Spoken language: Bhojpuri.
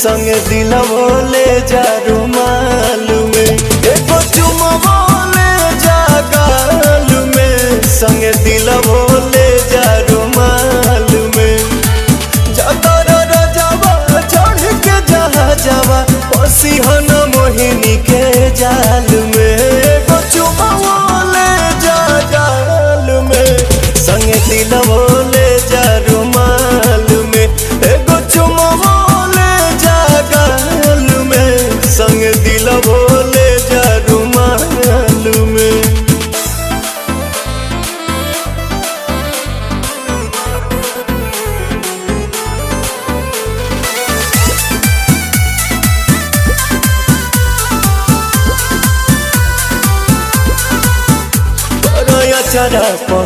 संग दिलवो ले जा रुमाल में, एगो चुमवो ले जा गाल में, संग दिलवो ले जा रुमाल में। जतर रजवा चढ़ के जहा जावा पसिहन मोहिनी के जाल में, एगो चुमवो ले जा गाल में, संग दिलवो ले जा रुमाल में, एगो चुमवो ले जा गाल में, संग दिलवो ले जा रुमाल में। चरा